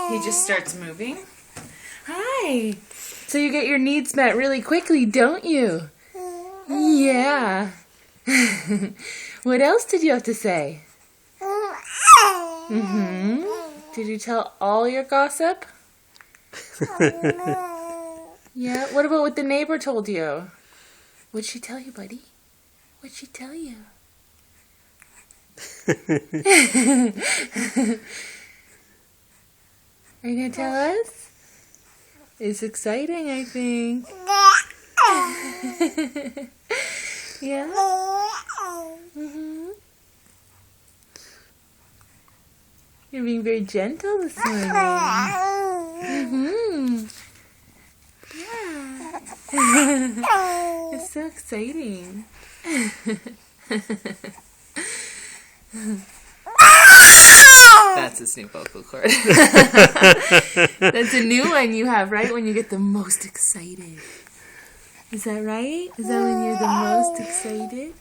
He just starts moving. Hi. So you get your needs met really quickly, don't you? Yeah. What else did you have to say? Mm-hmm. Did you tell all your gossip? Yeah. What about what the neighbor told you? What'd she tell you, buddy? What'd she tell you? Are you going to tell us? It's exciting, I think. Yeah? Mm-hmm. You're being very gentle this morning. Mm-hmm. Yeah. It's so exciting. That's his new vocal cord. That's a new one you have, right? When you get the most excited. Is that right? Is that when you're the most excited?